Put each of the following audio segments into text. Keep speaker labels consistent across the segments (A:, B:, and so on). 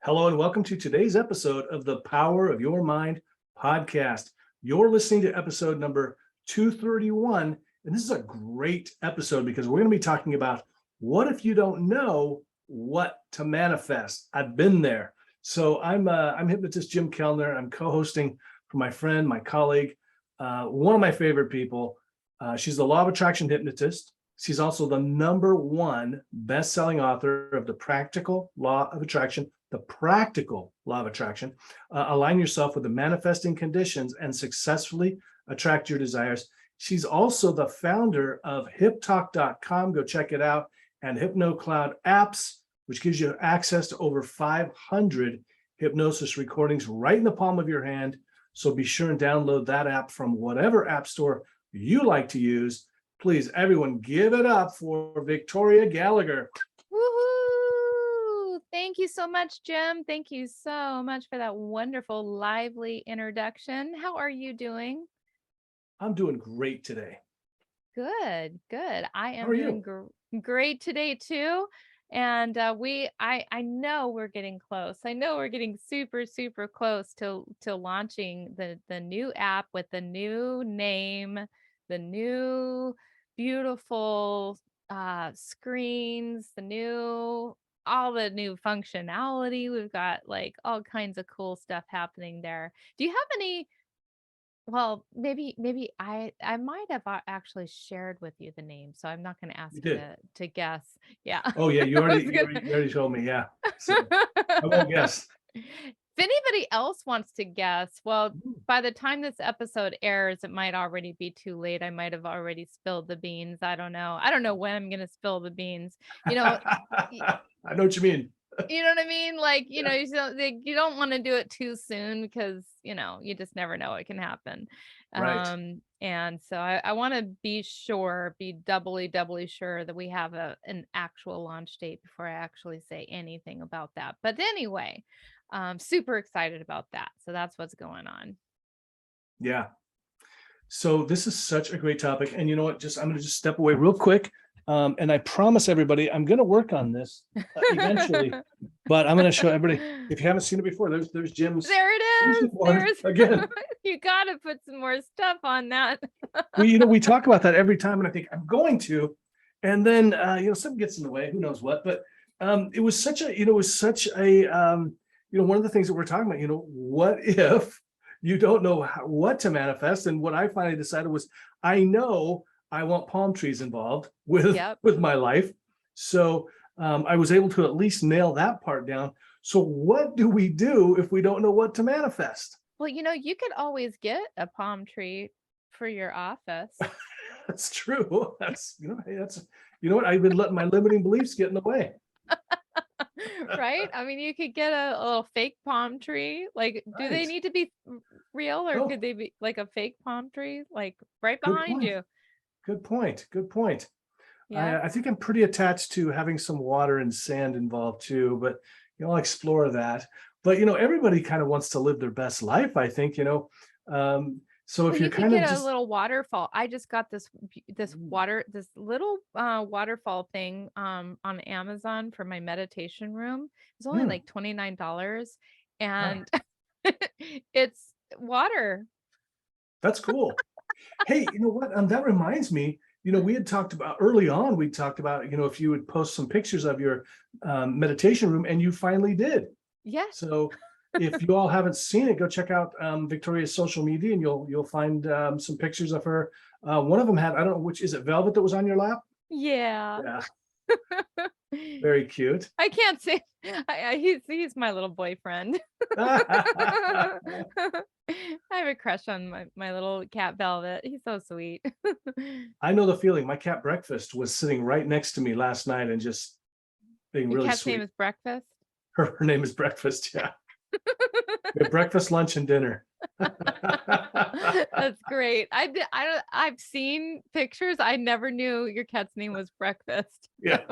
A: Hello and welcome to today's episode of the Power of Your Mind podcast. You're listening to episode number 231, and this is a great episode because we're going to be talking about what if you don't know what to manifest. I've been there. So I'm hypnotist Jim Kellner. I'm co-hosting for my friend, my colleague, one of my favorite people. She's the Law of Attraction hypnotist. She's also the #1 best-selling author of The Practical Law of Attraction. The Practical Law of Attraction. Align yourself with the manifesting conditions and successfully attract your desires. She's also the founder of HipTalk.com. Go check it out. And HypnoCloud apps, which gives you access to over 500 hypnosis recordings right in the palm of your hand. So be sure and download that app from whatever app store you like to use. Please, everyone, give it up for Victoria Gallagher.
B: Woohoo! Thank you so much, Jim. Thank you so much for that wonderful, lively introduction. How are you doing?
A: I'm doing great today.
B: Good, good. I
A: How
B: am
A: are
B: doing
A: you?
B: great today too. And I know we're getting close. I know we're getting super close to launching the new app with the new name, the new beautiful screens, all the new functionality. We've got like all kinds of cool stuff happening there. Do you have any? Well, maybe I might have actually shared with you the name, so I'm not going to
A: You
B: ask you
A: did.
B: to guess. Yeah.
A: Oh yeah, you
B: I
A: already
B: was
A: you already,
B: gonna.
A: you already told me. Yeah. So I won't guess.
B: If anybody else wants to guess, well, by the time this episode airs, it might already be too late. I might have already spilled the beans. I don't know. I don't know when I'm going to spill the beans. You know,
A: I know what you mean.
B: You know what I mean? Like,
A: Yeah.
B: you don't want to do it too soon because, you just never know what can happen.
A: Right.
B: And so I want to be doubly sure that we have an actual launch date before I actually say anything about that. But anyway, super excited about that. So that's what's going on.
A: Yeah. So this is such a great topic. And you know what? I'm going to just step away real quick. And I promise everybody, I'm going to work on this eventually. But I'm going to show everybody. If you haven't seen it before, there's Jim's.
B: There it is. There's
A: Again.
B: You got to put some more stuff on that.
A: We talk about that every time, and I think I'm going to, and then something gets in the way. Who knows what? But it was such a one of the things that we're talking about. What if you don't know what to manifest? And what I finally decided was, I know I want palm trees involved with
B: Yep.
A: with my life, so I was able to at least nail that part down. So what do we do if we don't know what to manifest?
B: Well, you could always get a palm tree for your office.
A: That's true. Hey, you know what? I've been letting my limiting beliefs get in the way.
B: Right? I mean, you could get a little fake palm tree. Like, do they
A: Right.
B: need to be real or could
A: Oh,
B: they be like a fake palm tree, like right
A: good
B: behind
A: point.
B: you?
A: Good point. Good point.
B: Yeah.
A: I think I'm pretty attached to having some water and sand involved too, but I'll explore that. But everybody kind of wants to live their best life, I think, so
B: Well,
A: if you're
B: you could
A: kind of
B: get a
A: just
B: little waterfall. I just got this little waterfall thing on Amazon for my meditation room. It's only
A: hmm,
B: like $29
A: right,
B: and it's water.
A: that's cool. Hey, you know what? That reminds me, we had talked about early on, we talked about, if you would post some pictures of your meditation room, and you finally did.
B: Yes.
A: So if you all haven't seen it, go check out Victoria's social media, and you'll find some pictures of her. One of them had, I don't know which, is it velvet that was on your lap?
B: Yeah.
A: Yeah, very cute.
B: I can't say he's my little boyfriend.
A: I
B: I have a crush on my little cat Velvet. He's so sweet.
A: know the feeling. My cat Breakfast was sitting right next to me last night and just being
B: Your
A: really
B: cat's name
A: sweet.
B: is Breakfast.
A: Her name is Breakfast. Yeah. We have breakfast, lunch, and dinner.
B: That's great. I've seen pictures. I never knew your cat's name was Breakfast.
A: Yeah.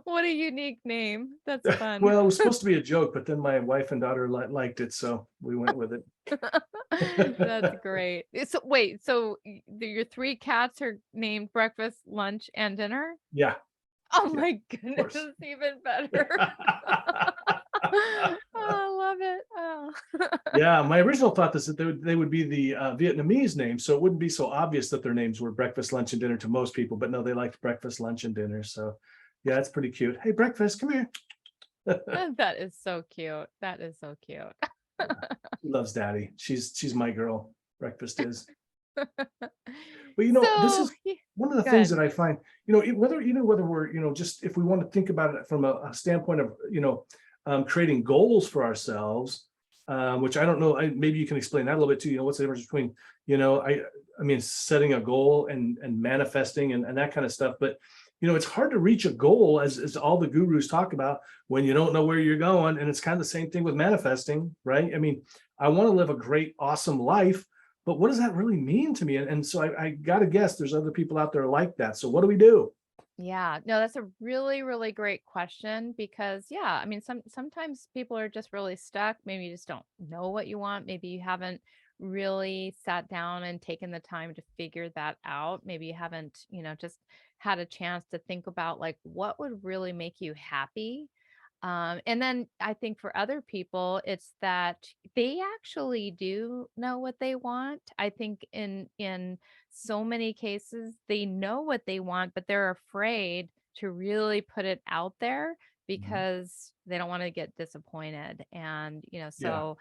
B: What a unique name. That's fun.
A: Well, it was supposed to be a joke, but then my wife and daughter liked it, so we went with
B: That's
A: it.
B: great. So wait, so your three cats are named Breakfast, Lunch, and Dinner?
A: Yeah.
B: Oh
A: Yeah,
B: my
A: of
B: goodness,
A: course.
B: it's even better. Oh, I love it. Oh.
A: Yeah, my original thought is that they would be the Vietnamese names, so it wouldn't be so obvious that their names were breakfast, lunch, and dinner to most people. But no, they liked breakfast, lunch, and dinner. So yeah, it's pretty cute. Hey, breakfast, come here.
B: That is so cute. That is so cute.
A: She loves daddy. She's my girl. Breakfast is. But this
B: So,
A: is one of the things
B: good.
A: that I find, whether we're, just if we want to think about it from a standpoint of, creating goals for ourselves, which I don't know, maybe you can explain that a little bit too. What's the difference between, I mean, setting a goal and manifesting and that kind of stuff. But, it's hard to reach a goal as all the gurus talk about when you don't know where you're going. And it's kind of the same thing with manifesting, right? I mean, I want to live a great, awesome life, but what does that really mean to me? And so I got to guess there's other people out there like that. So what do we do?
B: Yeah, no, that's a really, really great question because yeah, I mean sometimes people are just really stuck. Maybe you just don't know what you want. Maybe you haven't really sat down and taken the time to figure that out. Maybe you haven't, just had a chance to think about like what would really make you happy. And then I think for other people, it's that they actually do know what they want. I think in so many cases, they know what they want, but they're afraid to really put it out there
A: Mhm.
B: because they don't want to get disappointed. And,
A: Yeah.
B: so,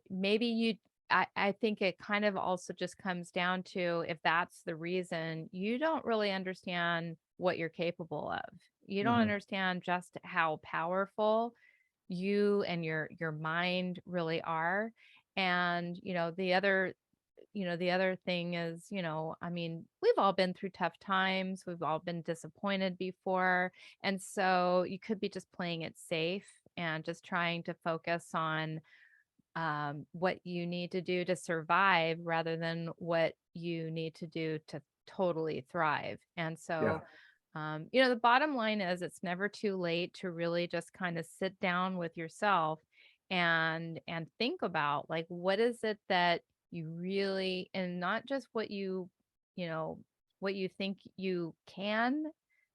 B: maybe I think it kind of also just comes down to if that's the reason, you don't really understand what you're capable of. You don't
A: Mhm.
B: understand just how powerful you and your mind really are. And, the other thing is, I mean, we've all been through tough times. We've all been disappointed before. And so you could be just playing it safe and just trying to focus on what you need to do to survive rather than what you need to do to totally thrive. And
A: Yeah.
B: so, the bottom line is it's never too late to really just kind of sit down with yourself and think about like what is it that you really and not just you know what you think you can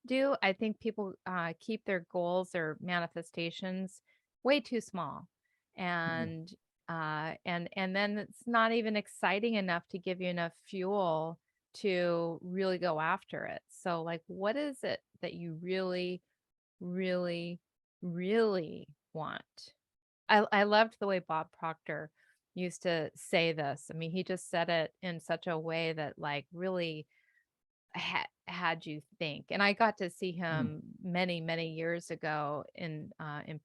B: do. I think people keep their goals or manifestations way too small
A: Mhm.
B: and and then it's not even exciting enough to give you enough fuel to really go after it. So like what is it that you really really really want? I loved the way Bob Proctor used to say this. I mean, he just said it in such a way that like really had you think. And I got to see
A: Mhm.
B: him many, many years ago in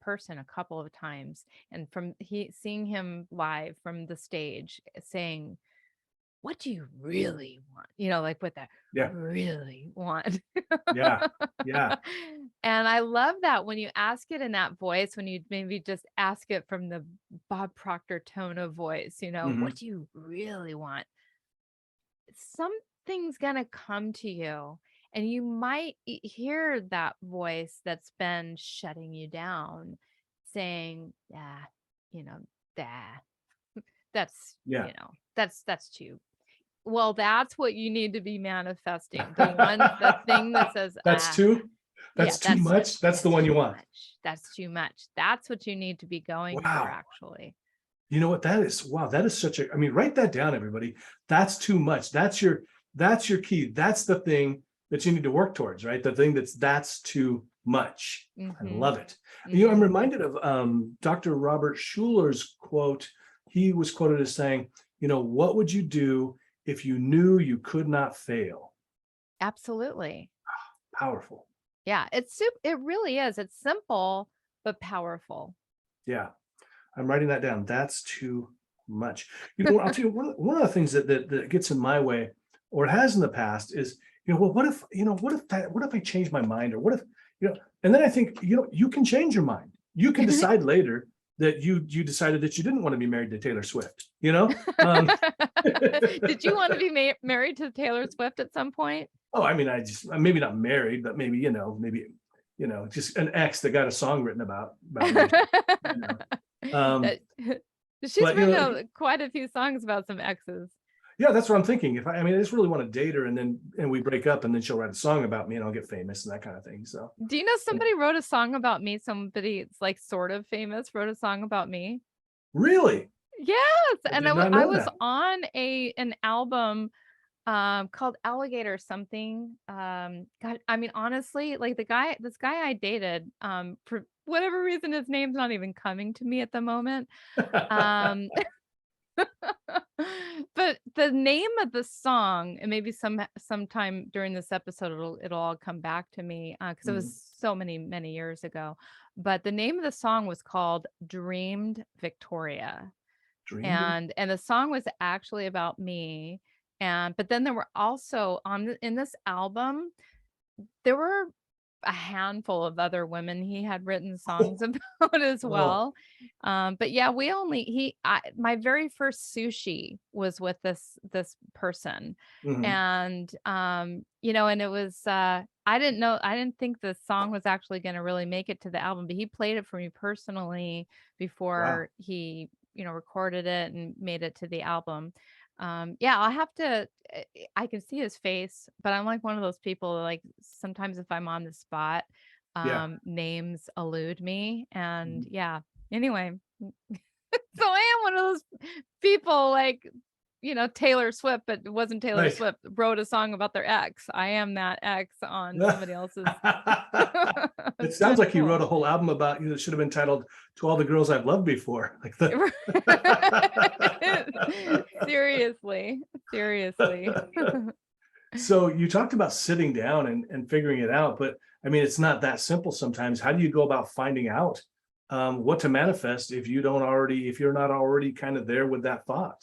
B: person a couple of times. And from he seeing him live from the stage saying, "What do you really want?" Like what that
A: Yeah.
B: really want.
A: Yeah. Yeah.
B: And I love that when you ask it in that voice, when you maybe just ask it from the Bob Proctor tone of voice, what
A: Mhm.
B: do you really want? Something's gonna come to you and you might hear that voice that's been shutting you down saying, yeah, you know, that that's,
A: Yeah.
B: that's too well, that's what you need to be manifesting. The thing that says,
A: That's too
B: yeah,
A: that's too much. That's the
B: that's
A: one you
B: too
A: want.
B: much. That's too much. That's what you need to be going for,
A: Wow.
B: actually.
A: You know what that is? Wow, that is such a, I mean, write that down, everybody. That's too much. That's your key. That's the thing that you need to work towards, right? The thing that's too much. I
B: Mm-hmm.
A: love it. I'm
B: Mm-hmm.
A: reminded of Dr. Robert Schuller's quote. He was quoted as saying, what would you do if you knew you could not fail?
B: Absolutely.
A: Powerful.
B: Yeah, it really is. It's simple but powerful.
A: Yeah. I'm writing that down. That's too much. I'll tell you one of the things that gets in my way, or it has in the past, is well, what if I change my mind, or what if and then I think you can change your mind. You can decide later that you decided that you didn't want to be married to Taylor Swift.
B: Did you want to be married to Taylor Swift at some point?
A: Oh, I mean, I'm maybe not married, but maybe just an ex that got a song written about me. You know, um,
B: That she's
A: but
B: written quite a few songs about some exes.
A: Yeah, that's what I'm thinking. I mean, I just really want to date her, and we break up, and then she'll write a song about me, and I'll get famous and that kind of thing. So,
B: Do you know somebody wrote a song about me? Somebody it's like sort of famous wrote a song about me.
A: really,
B: Yes,
A: I
B: and
A: did not
B: I
A: know
B: was
A: that.
B: on an album called Alligator something. God, I mean, honestly, like this guy I dated, for whatever reason, his name's not even coming to me at the moment. Um, but the name of the song, and maybe sometime during this episode, it'll all come back to me because it
A: Mhm.
B: was so many years ago. But the name of the song was called "Dreamed Victoria."
A: Dreamed.
B: And the song was actually about me, and but then there were also in this album there were a handful of other women he had written songs about as
A: Oh,
B: well. But yeah, we only he I my very first sushi was with this person.
A: mhm.
B: And and it was I didn't think the song was actually going to really make it to the album, but he played it for me personally
A: Wow.
B: before he, recorded it and made it to the album. Yeah, I'll have to I can see his face, but I'm like one of those people like sometimes if I'm on the spot,
A: Yeah.
B: names elude me. And
A: Mhm.
B: yeah, anyway, so I am one of those people like, Taylor Swift, but it wasn't Taylor
A: Right.
B: Swift, wrote a song about their ex. I am that ex on somebody else's.
A: It
B: It's
A: sounds
B: kind of
A: like you
B: cool.
A: wrote a whole album about you that should have been titled "To All the Girls I've Loved Before." Like the.
B: Seriously, seriously.
A: So you talked about sitting down and figuring it out, but I mean, it's not that simple sometimes. How do you go about finding out what to manifest if you're not already kind of there with that thought?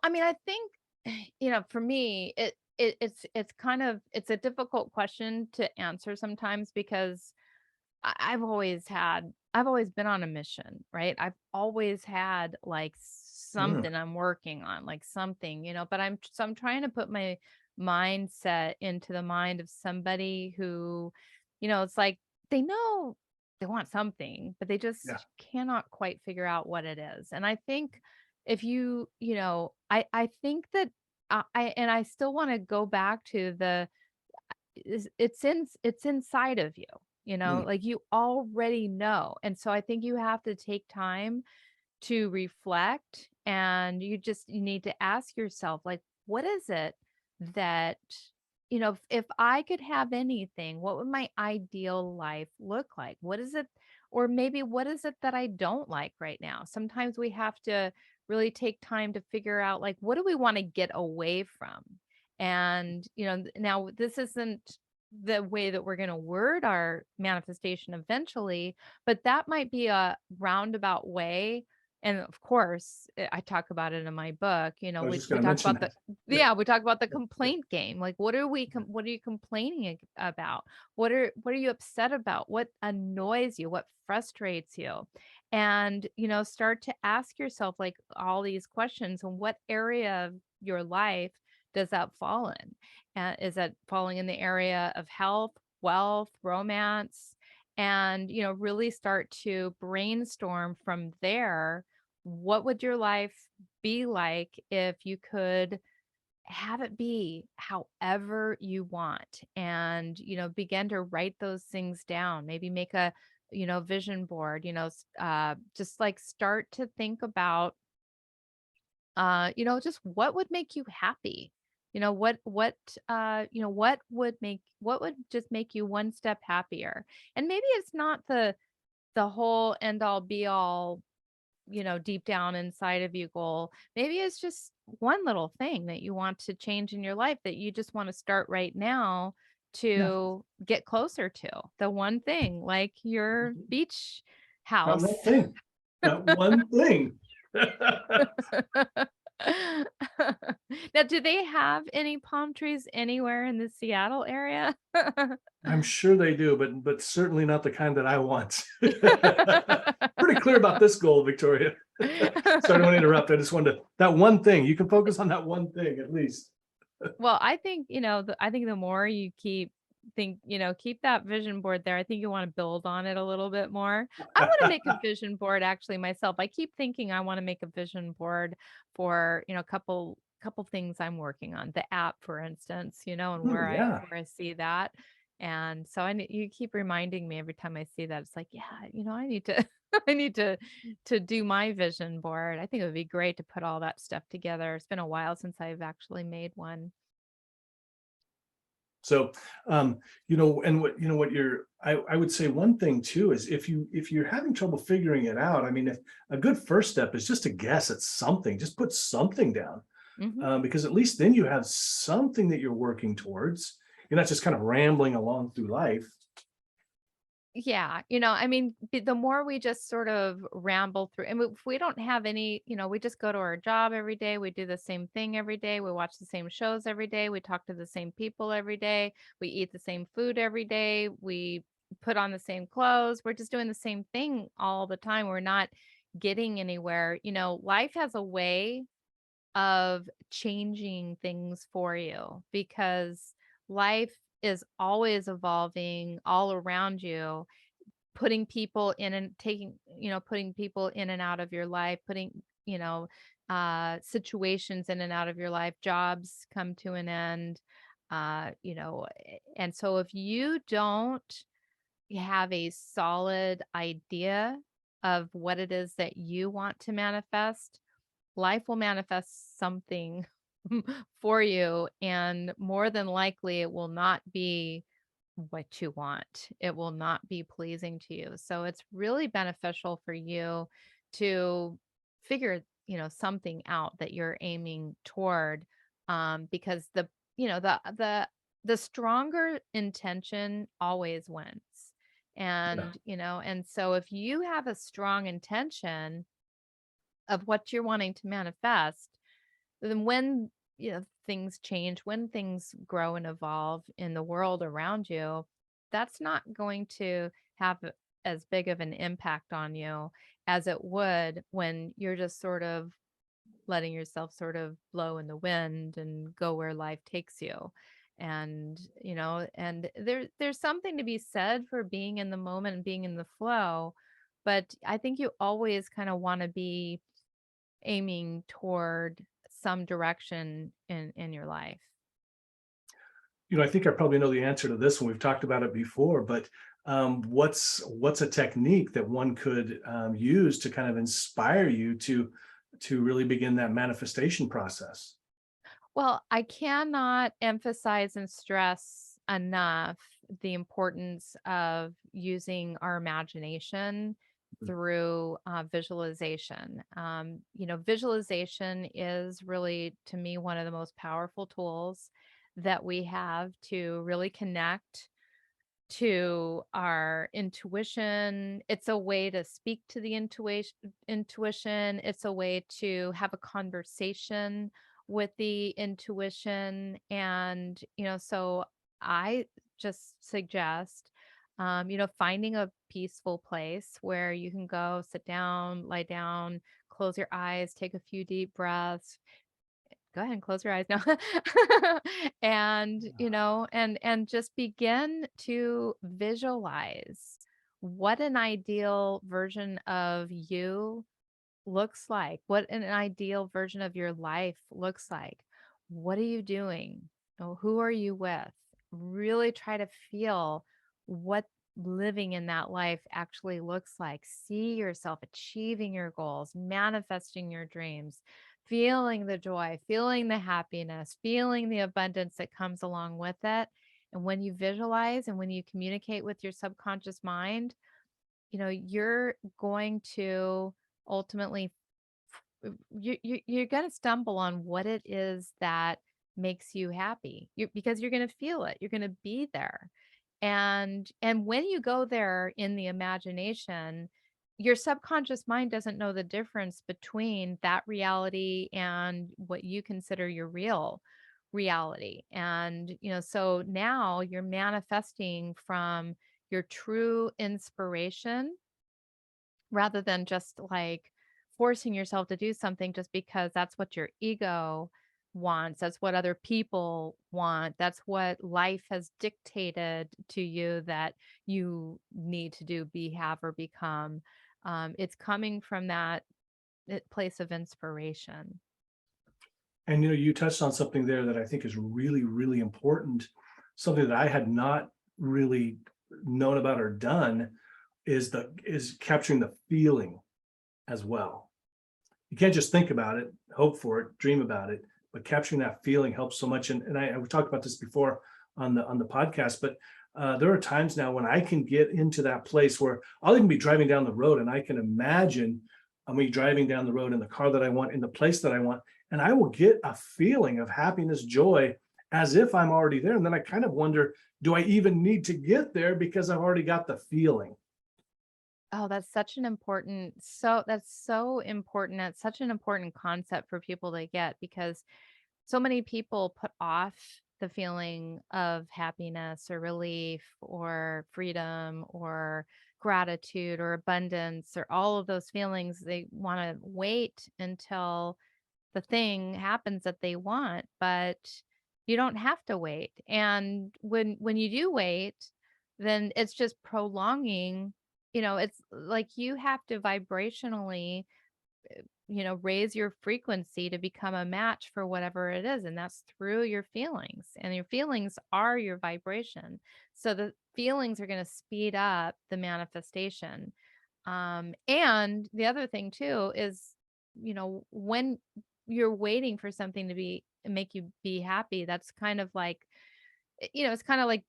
B: I mean, I think, for me, it's kind of it's a difficult question to answer sometimes because I've always been on a mission, right? I've always had like
A: Mm,
B: something I'm working on, like something, but I'm trying to put my mindset into the mind of somebody who, it's like they know they want something, but they
A: yeah.
B: just cannot quite figure out what it is. And I think if I think that I still want to go back to it's inside of you,
A: Mm,
B: like you already know. And so I think you have to take time to reflect, and you need to ask yourself, like, what is it that, if I could have anything, what would my ideal life look like? What is it, or maybe what is it that I don't like right now? Sometimes we have to really take time to figure out, like, what do we want to get away from? And, now this isn't the way that we're going to word our manifestation eventually, but that might be a roundabout way. And of course, I talk about it in my book.
A: I was just
B: We
A: going to
B: talk
A: mention
B: about
A: that. Yeah.
B: we talk about the
A: Yeah.
B: complaint game. Like, what are you complaining about? What are you upset about? What annoys you? What frustrates you? And, start to ask yourself like all these questions, and what area of your life does that fall in? Is that falling in the area of health, wealth, romance? And, really start to brainstorm from there. What would your life be like if you could have it be however you want? And, begin to write those things down, maybe make a, vision board, just like start to think about just what would make you happy? What would just make you one step happier? And maybe it's not the whole end all be all, deep down inside of you goal. Maybe it's just one little thing that you want to change in your life that you just want to start right now
A: Yeah.
B: to get closer to. The one thing, like your beach
A: That
B: house.
A: one thing. That one thing.
B: Now, do they have any palm trees anywhere in the Seattle area?
A: I'm sure they do, but certainly not the kind that I want. Pretty clear about this goal, Victoria. So I don't want to interrupt. I just wanted that one thing. You can focus on that one thing at least.
B: Well, I think, I think the more you keep that vision board there. I think you want to build on it a little bit more. I want to make a vision board actually myself. I keep thinking I want to make a vision board for, a couple couple things I'm working on, the app, for instance, and
A: Yeah.
B: where I see that. And so you keep reminding me every time I see that. It's like, yeah, I need to I need to do my vision board. I think it would be great to put all that stuff together. It's been a while since I've actually made one.
A: So, and what I would say one thing too is if you're having trouble figuring it out, I mean, if a good first step is just to guess at something, just put something down,
B: Mhm.
A: because at least then you have something that you're working towards. You're not just kind of rambling along through life.
B: Yeah, I mean, the more we just sort of ramble through, and if we don't have any, we just go to our job every day, we do the same thing every day, we watch the same shows every day, we talk to the same people every day, we eat the same food every day, we put on the same clothes, we're just doing the same thing all the time. We're not getting anywhere. Life has a way of changing things for you because life is always evolving all around you, putting people in and putting people in and out of your life, putting, situations in and out of your life, jobs come to an end, and so if you don't have a solid idea of what it is that you want to manifest, life will manifest something for you. And more than likely, it will not be what you want. It will not be pleasing to you. So it's really beneficial for you to figure, something out that you're aiming toward. Because the stronger intention always wins.
A: Yeah.
B: And so if you have a strong intention of what you're wanting to manifest, then when things change, when things grow and evolve in the world around you, that's not going to have as big of an impact on you as it would when you're just sort of letting yourself sort of blow in the wind and go where life takes you. And there's something to be said for being in the moment and being in the flow, but I think you always kind of want to be aiming toward some direction in your life.
A: I think I probably know the answer to this one. We've talked about it before, but what's a technique that one could use to kind of inspire you to really begin that manifestation process?
B: Well, I cannot emphasize and stress enough the importance of using our imagination through visualization. Visualization is really, to me, one of the most powerful tools that we have to really connect to our intuition. It's a way to speak to the intuition. It's a way to have a conversation with the intuition. And, so I just suggest, finding a peaceful place where you can go sit down, lie down, close your eyes, take a few deep breaths. Go ahead and close your eyes now. And, and just begin to visualize what an ideal version of you looks like, what an ideal version of your life looks like. What are you doing? Who are you with? Really try to feel what living in that life actually looks like. See yourself achieving your goals, manifesting your dreams, feeling the joy, feeling the happiness, feeling the abundance that comes along with it. And when you visualize and when you communicate with your subconscious mind, you're going to ultimately you're going to stumble on what it is that makes you happy, because you're going to feel it, you're going to be there. And when you go there in the imagination, your subconscious mind doesn't know the difference between that reality and what you consider your real reality. And so now you're manifesting from your true inspiration, rather than just like forcing yourself to do something just because that's what your ego wants, that's what other people want, that's what life has dictated to you that you need to do, be, have, or become. It's coming from that place of inspiration.
A: And you touched on something there that I think is really, really important. Something that I had not really known about or done is capturing the feeling as well. You can't just think about it, hope for it, dream about it, but capturing that feeling helps so much. And we talked about this before on the podcast, but there are times now when I can get into that place where I'll even be driving down the road and I can imagine me driving down the road in the car that I want, in the place that I want, and I will get a feeling of happiness, joy, as if I'm already there. And then I kind of wonder, do I even need to get there because I've already got the feeling?
B: Oh, that's so important. That's such an important concept for people to get because so many people put off the feeling of happiness or relief or freedom or gratitude or abundance or all of those feelings. They want to wait until the thing happens that they want, but you don't have to wait. And when you do wait, then it's just prolonging, it's like you have to vibrationally, raise your frequency to become a match for whatever it is. And that's through your feelings. And your feelings are your vibration. So the feelings are going to speed up the manifestation. And the other thing too is, when you're waiting for something to make you be happy, that's kind of like, it's kind of like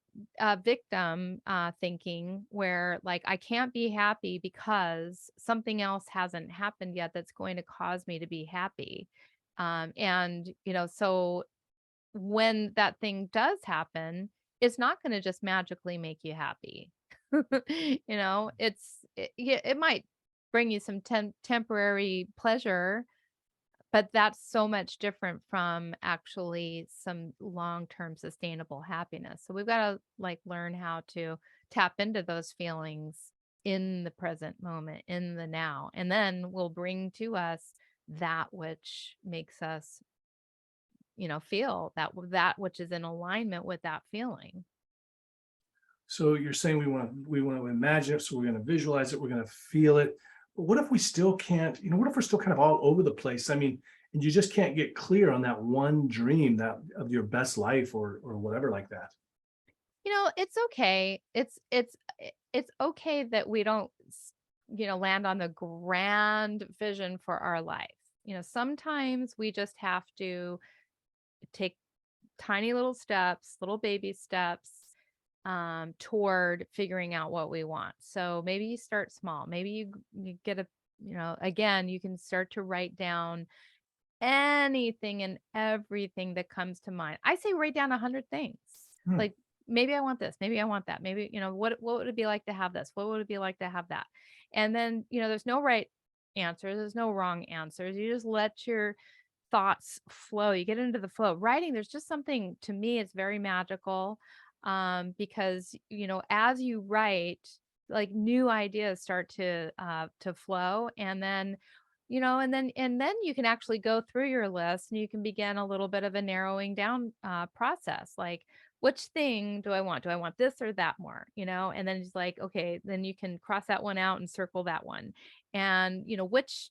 B: victim thinking where like I can't be happy because something else hasn't happened yet that's going to cause me to be happy. And so when that thing does happen, it's not going to just magically make you happy. Yeah, it might bring you some temporary pleasure, but that's so much different from actually some long-term sustainable happiness. So we've got to like learn how to tap into those feelings in the present moment, in the now, and then we'll bring to us that which makes us, feel that which is in alignment with that feeling.
A: So you're saying we want to imagine it, so we're going to visualize it, we're going to feel it. But what if we still can't, what if we're still kind of all over the place? I mean, and you just can't get clear on that one dream that of your best life or whatever like that.
B: It's okay. It's okay that we don't land on the grand vision for our life. Sometimes we just have to take tiny little steps, little baby steps toward figuring out what we want. So maybe you start small. Maybe you get again, you can start to write down anything and everything that comes to mind. I say write down 100 things.
A: Hmm.
B: Like maybe I want this, maybe I want that. Maybe, what would it be like to have this? What would it be like to have that? And then, there's no right answers, there's no wrong answers. You just let your thoughts flow. You get into the flow. Writing, there's just something to me, it's very magical. Because, as you write, like new ideas start to flow. And then and then you can actually go through your list and you can begin a little bit of a narrowing down process, like which thing do I want? Do I want this or that more? And then it's like, okay, then you can cross that one out and circle that one. And which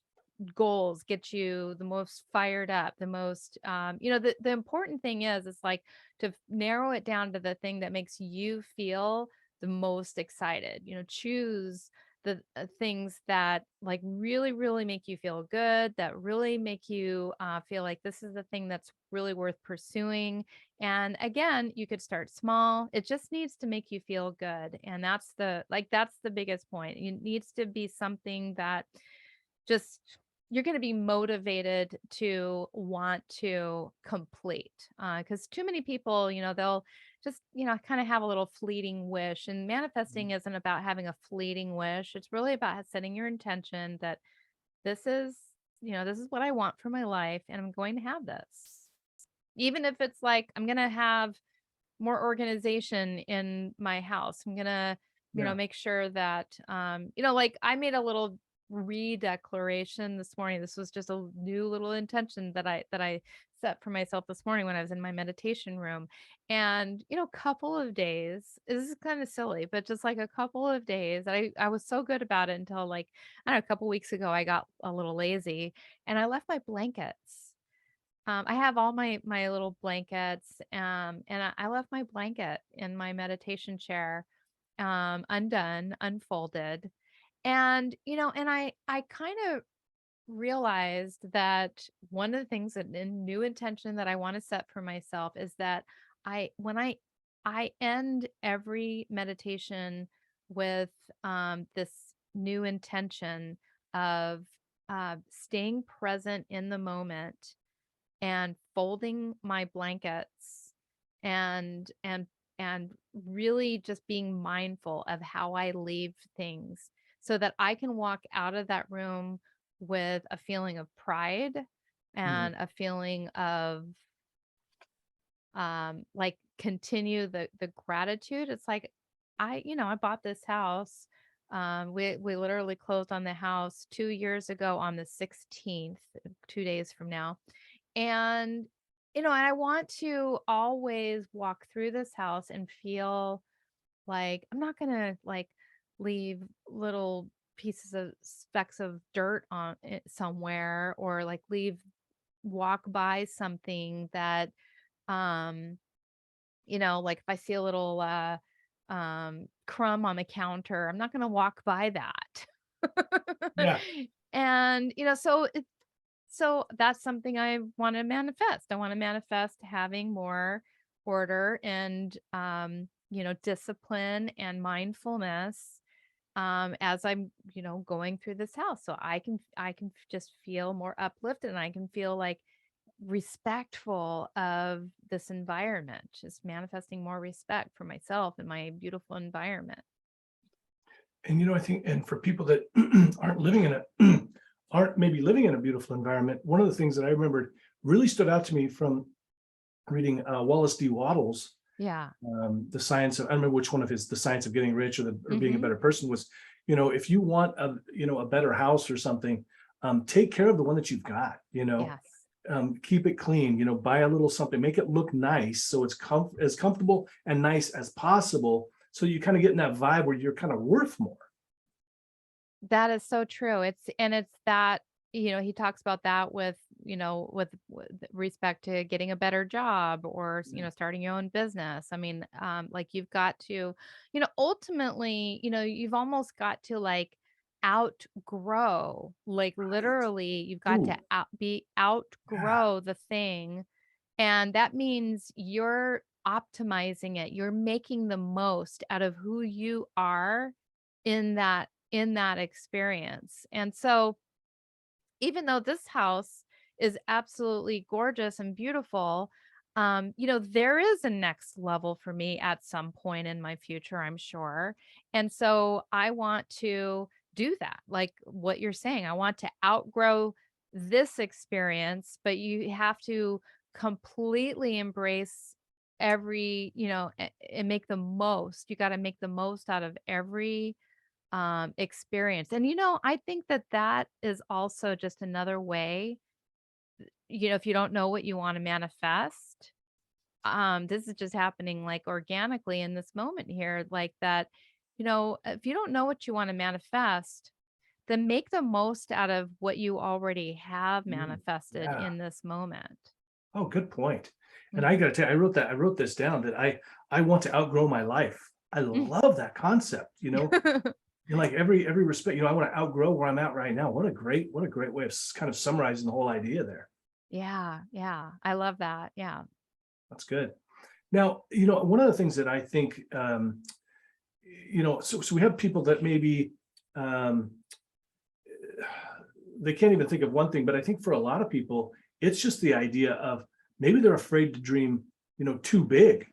B: goals get you the most fired up, the most the important thing is like to narrow it down to the thing that makes you feel the most excited. Choose the things that like really really make you feel good, that really make you feel like this is the thing that's really worth pursuing. And again, you could start small. It just needs to make you feel good, and that's the biggest point. It needs to be something that just you're going to be motivated to want to complete, because too many people, they'll just kind of have a little fleeting wish, and manifesting isn't about having a fleeting wish. It's really about setting your intention that this is this is what I want for my life, and I'm going to have this, even if it's like I'm going to have more organization in my house. I'm gonna,
A: Yeah.
B: make sure that, like I made a little re-declaration this morning. This was just a new little intention that I set for myself this morning when I was in my meditation room. And, a couple of days, this is kind of silly, but just like a couple of days, I was so good about it until like, I don't know, a couple weeks ago, I got a little lazy and I left my blankets I have all my little blankets, and I left my blanket in my meditation chair, undone, unfolded, and and I kind of realized that one of the things that in new intention that I want to set for myself is that when I end every meditation with this new intention of staying present in the moment and folding my blankets and and and really just being mindful of how I leave things so that I can walk out of that room with a feeling of pride
A: Mhm.
B: and a feeling of like continue the gratitude. It's like I bought this house. We literally closed on the house 2 years ago on the 16th, 2 days from now, and, and I want to always walk through this house and feel like I'm not gonna like leave little pieces of specks of dirt on it somewhere, or like walk by something that um like if I see a little crumb on the counter, I'm not gonna walk by that.
A: Yeah.
B: And so that's something I want to manifest. I want to manifest having more order and discipline and mindfulness as I'm, going through this house. So I can just feel more uplifted, and I can feel like respectful of this environment, just manifesting more respect for myself and my beautiful environment.
A: And I think, and for people that aren't living in aren't maybe living in a beautiful environment, one of the things that I remembered really stood out to me from reading Wallace D. Waddles,
B: Yeah.
A: the science of, I don't remember which one of his, the science of getting rich or being a
B: Mhm.
A: better person was, if you want a better house or something, take care of the one that you've got,
B: Yes.
A: keep it clean, buy a little something, make it look nice. So it's as comfortable and nice as possible. So you kind of get in that vibe where you're kind of worth more.
B: That is so true. It's that, he talks about that with respect to getting a better job, or, starting your own business. I mean, like you've got to, ultimately, you've almost got to like outgrow, like
A: Right.
B: literally you've got to
A: Ooh, yeah.
B: outgrow the thing. And that means you're optimizing it. You're making the most out of who you are in that experience. And so even though this house is absolutely gorgeous and beautiful, there is a next level for me at some point in my future, I'm sure. And so I want to do that. Like what you're saying, I want to outgrow this experience, but you have to completely embrace every, and make the most. You got to make the most out of every experience. And I think that that is also just another way, if you don't know what you want to manifest, this is just happening like organically in this moment here, like that, if you don't know what you want to manifest, then make the most out of what you already have
A: Mm,
B: manifested
A: yeah.
B: in this moment.
A: Oh, good point. And I
B: Mhm.
A: got to tell you, I wrote this down that I want to outgrow my life. I
B: Mm.
A: love that concept, in like every respect, I want to outgrow where I'm at right now. What a great way of kind of summarizing the whole idea there.
B: Yeah, yeah. I love that. Yeah.
A: That's good. Now, one of the things that I think, so we have people that maybe um, they can't even think of one thing, but I think for a lot of people, it's just the idea of maybe they're afraid to dream, too big.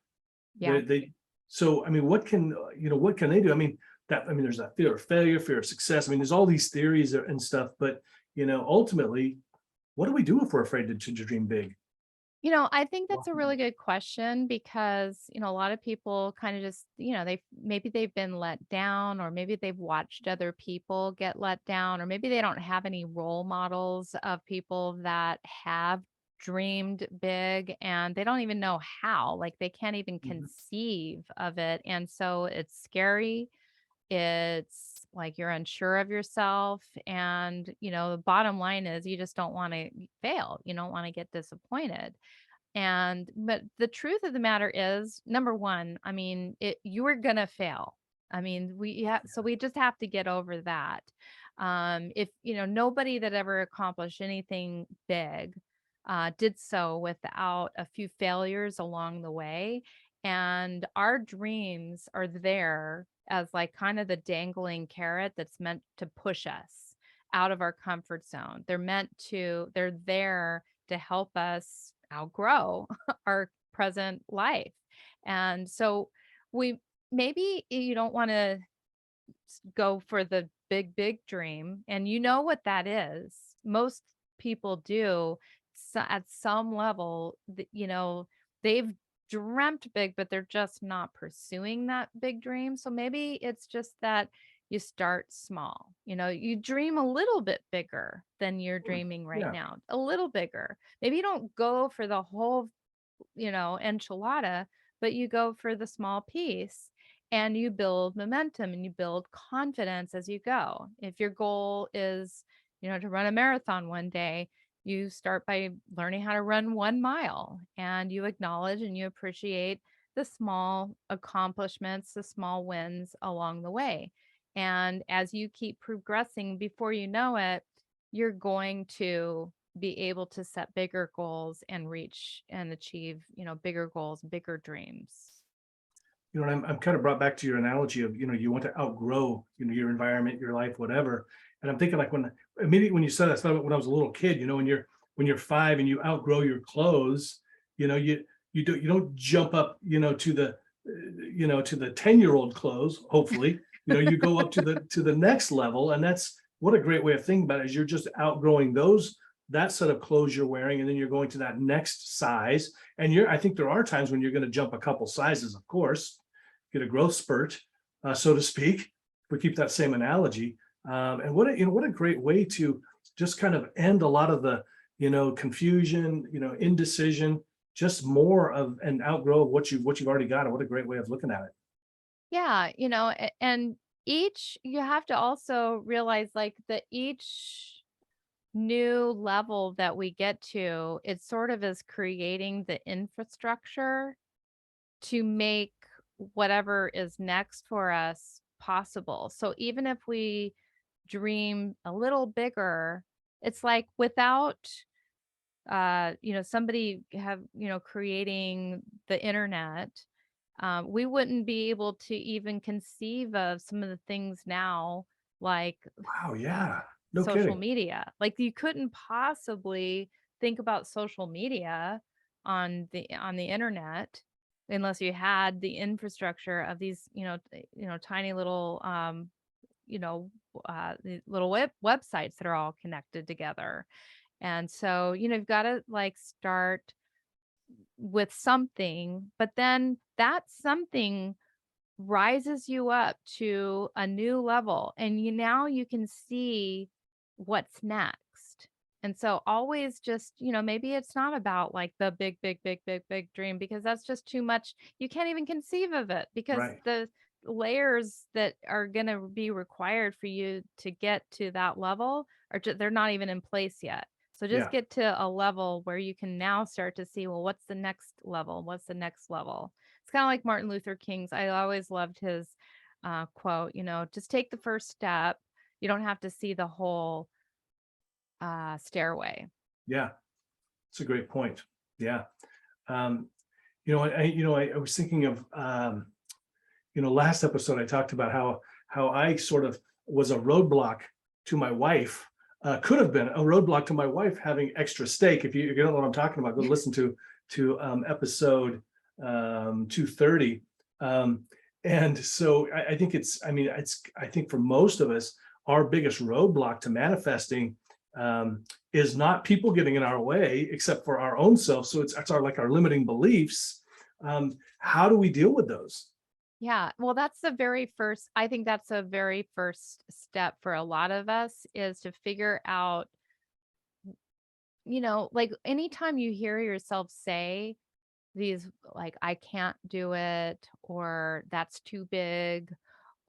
B: Yeah.
A: They so I mean, what can they do? There's that fear of failure, fear of success. I mean, there's all these theories and stuff, but ultimately, what do we do if we're afraid to dream big?
B: I think that's
A: Well,
B: a really good question because, a lot of people kind of just, they've been let down, or maybe they've watched other people get let down, or maybe they don't have any role models of people that have dreamed big and they don't even know how, like they can't even
A: mhm,
B: conceive of it. And so it's scary. It's like you're unsure of yourself. And, the bottom line is you just don't want to fail. You don't want to get disappointed. But the truth of the matter is, number one, I mean, you are gonna fail. I mean, so we just have to get over that. If nobody that ever accomplished anything big did so without a few failures along the way. And our dreams are there as like kind of the dangling carrot that's meant to push us out of our comfort zone. They're there to help us outgrow our present life. And so we maybe you don't want to go for the big dream, and you know what that is. Most people do, at some level, they've dreamt big, but they're just not pursuing that big dream. So maybe it's just that you start small. You dream a little bit bigger than you're
A: Mm,
B: dreaming right
A: yeah.
B: now, a little bigger. Maybe you don't go for the whole enchilada, but you go for the small piece, and you build momentum and you build confidence as you go. If your goal is, to run a marathon one day, you start by learning how to run 1 mile, and you acknowledge and you appreciate the small accomplishments, the small wins along the way. And as you keep progressing, before you know it, you're going to be able to set bigger goals and reach and achieve, bigger goals, bigger dreams.
A: And I'm kind of brought back to your analogy of, you want to outgrow, your environment, your life, whatever. And I'm thinking like immediately when you said that, I thought when I was a little kid, when you're 5 and you outgrow your clothes, you don't jump up, to the 10-year-old clothes, hopefully. You go up to the next level. And that's what a great way of thinking about it is you're just outgrowing that set of clothes you're wearing, and then you're going to that next size. And I think there are times when you're going to jump a couple sizes, of course, get a growth spurt, so to speak. If we keep that same analogy, and what a great way to just kind of end a lot of the confusion, indecision, just more of and outgrow what you've already got. And what a great way of looking at it.
B: Yeah, and each you have to also realize like that each new level that we get to, it sort of is creating the infrastructure to make whatever is next for us possible. So even if we dream a little bigger, it's like without somebody creating the internet, we wouldn't be able to even conceive of some of the things now, like
A: Wow, yeah, no
B: social
A: kidding.
B: media. Like you couldn't possibly think about social media on the internet unless you had the infrastructure of these, tiny little the little websites that are all connected together. And so, you've got to like start with something, but then that something rises you up to a new level, and now you can see what's next. And so always just, maybe it's not about like the big dream, because that's just too much. You can't even conceive of it because
A: Right.
B: the layers that are going to be required for you to get to that level they're not even in place yet. So just
A: Yeah.
B: get to a level where you can now start to see, well, what's the next level? What's the next level? It's kind of like Martin Luther King's. I always loved his quote, just take the first step. You don't have to see the whole stairway.
A: Yeah. It's a great point. Yeah. Um, I was thinking of, last episode I talked about how I sort of was a roadblock to my wife, could have been a roadblock to my wife having extra steak. If you don't know what I'm talking about, go listen to episode 230. And so I think I think for most of us, our biggest roadblock to manifesting is not people getting in our way, except for our own self. So it's our limiting beliefs. How do we deal with those?
B: Yeah. Well, I think that's a very first step for a lot of us, is to figure out, like anytime you hear yourself say these, like, I can't do it, or that's too big,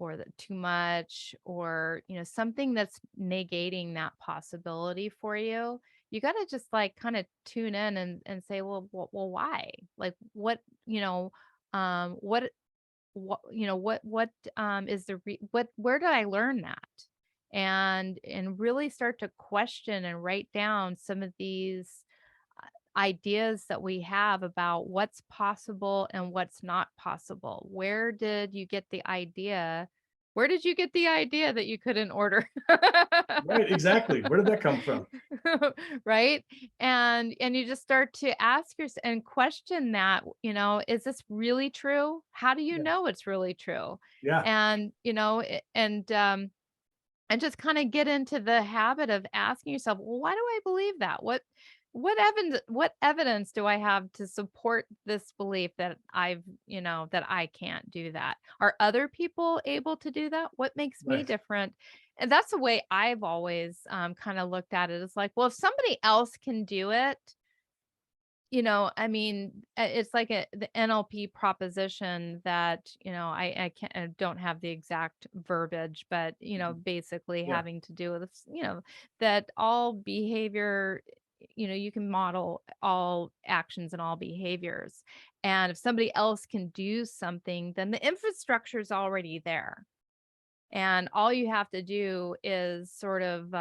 B: or that too much, or, something that's negating that possibility for you, you got to just like kind of tune in and say, well, why? Like what is where did I learn that? And really start to question and write down some of these ideas that we have about what's possible and what's not possible. Where did you get the idea that you couldn't order?
A: Right, exactly. Where did that come from?
B: Right. And you just start to ask yourself and question that, is this really true? How do you
A: Yeah.
B: know it's really true?
A: Yeah.
B: And and just kind of get into the habit of asking yourself, well, why do I believe that? What evidence do I have to support this belief that that I can't do that? Are other people able to do that? What makes me
A: Right.
B: different? And that's the way I've always kind of looked at it. It's like, well, if somebody else can do it, I mean, it's like the NLP proposition that, I can't, I don't have the exact verbiage, but,
A: Mhm.
B: basically
A: Yeah.
B: having to do with, that all behavior, you can model all actions and all behaviors. And if somebody else can do something, then the infrastructure is already there. And all you have to do is sort of,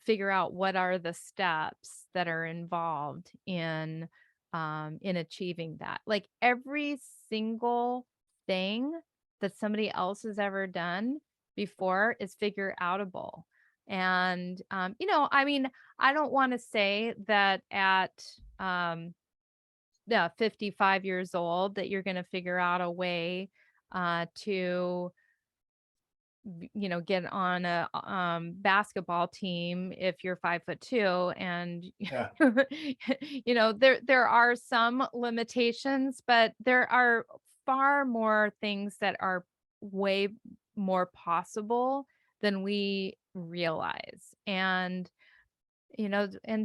B: figure out what are the steps that are involved in achieving that. Like every single thing that somebody else has ever done before is figure outable. And, I mean, I don't want to say that at, um, yeah, 55 years old that you're going to figure out a way to get on a basketball team if you're 5'2", and
A: Yeah.
B: there are some limitations, but there are far more things that are way more possible than we realize. And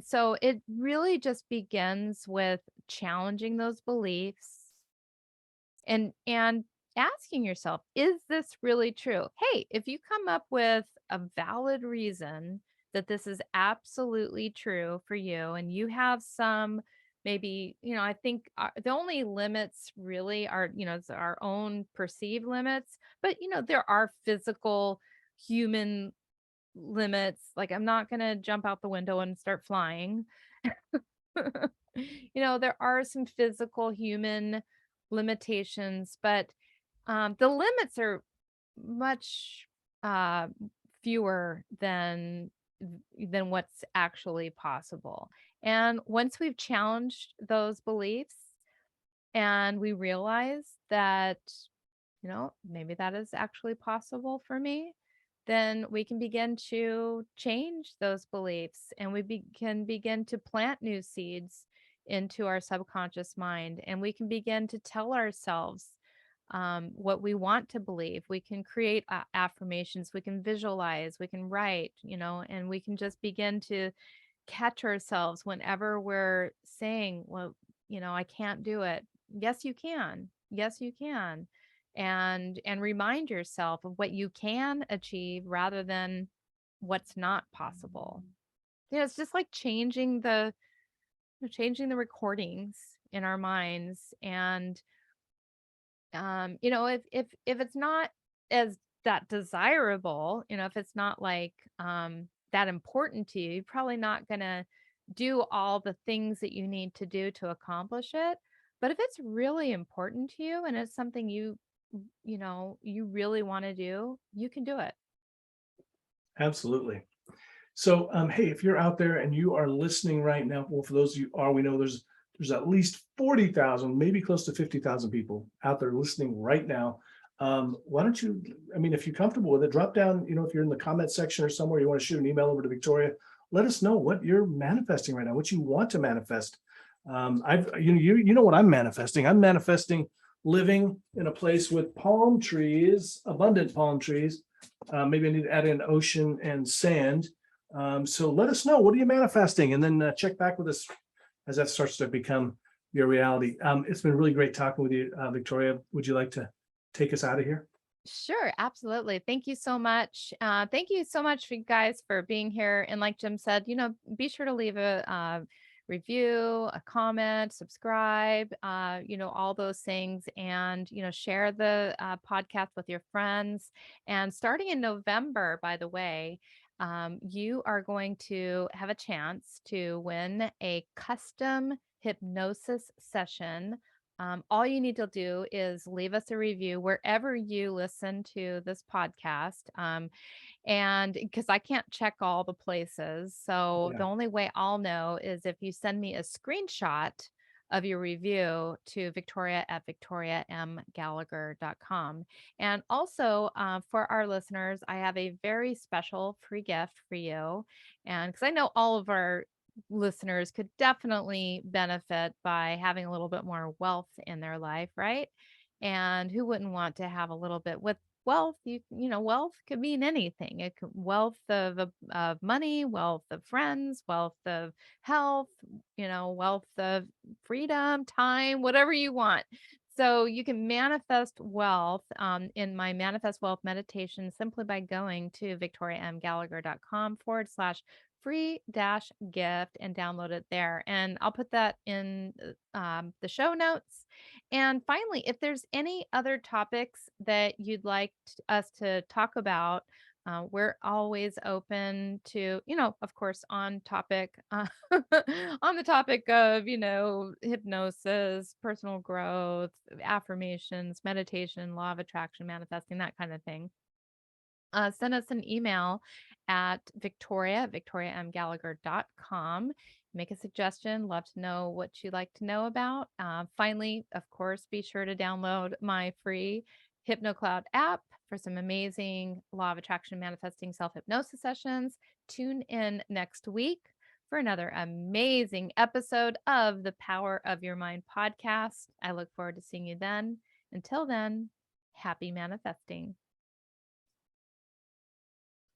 B: so it really just begins with challenging those beliefs and asking yourself, is this really true? Hey, if you come up with a valid reason that this is absolutely true for you, and you have some, maybe, I think the only limits really are, it's our own perceived limits, but there are physical human limits. Like, I'm not going to jump out the window and start flying. There are some physical human limitations, but the limits are much uh, fewer than what's actually possible. And once we've challenged those beliefs and we realize that, maybe that is actually possible for me, then we can begin to change those beliefs, and can begin to plant new seeds into our subconscious mind. And we can begin to tell ourselves what we want to believe. We can create affirmations, we can visualize, we can write, and we can just begin to catch ourselves whenever we're saying, well, I can't do it. Yes, you can. Yes, you can. And remind yourself of what you can achieve rather than what's not possible. It's just like changing the recordings in our minds. And if it's not as that desirable, if it's not like that important to you, you're probably not gonna do all the things that you need to do to accomplish it. But if it's really important to you and it's something you really want to do, you can do it.
A: Absolutely. So, hey, if you're out there and you are listening right now, well, for those of you are, we know there's at least 40,000, maybe close to 50,000 people out there listening right now. Why don't you, I mean, if you're comfortable with it, drop down, if you're in the comment section or somewhere, you want to shoot an email over to Victoria, let us know what you're manifesting right now, what you want to manifest. You know what I'm manifesting. I'm manifesting living in a place with palm trees, abundant palm trees. Maybe I need to add in ocean and sand. So let us know, what are you manifesting? And then check back with us as that starts to become your reality. It's been really great talking with you, Victoria. Would you like to take us out of here?
B: Sure, absolutely. Thank you so much. Thank you so much for you guys for being here. And like Jim said, be sure to leave a review, a comment, subscribe, all those things, and share the podcast with your friends. And starting in November, by the way, you are going to have a chance to win a custom hypnosis session. All you need to do is leave us a review wherever you listen to this podcast. And because I can't check all the places. So the
A: Yeah.
B: only way I'll know is if you send me a screenshot of your review to victoriamgallagher.com. And also for our listeners, I have a very special free gift for you. And because I know all of our listeners could definitely benefit by having a little bit more wealth in their life, right? And who wouldn't want to have a little bit with wealth? Wealth could mean anything. It could wealth of money, wealth of friends, wealth of health, wealth of freedom, time, whatever you want. So you can manifest wealth in my manifest wealth meditation simply by going to victoriamgallagher.com/, free dash gift, and download it there. And I'll put that in the show notes. And finally, if there's any other topics that you'd like us to talk about, we're always open to, of course, on topic, on the topic of, hypnosis, personal growth, affirmations, meditation, law of attraction, manifesting, that kind of thing. Send us an email at victoriamgallagher.com. Make a suggestion. Love to know what you'd like to know about. Finally, of course, be sure to download my free HypnoCloud app for some amazing law of attraction manifesting self hypnosis sessions. Tune in next week for another amazing episode of the Power of Your Mind podcast. I look forward to seeing you then. Until then, happy manifesting.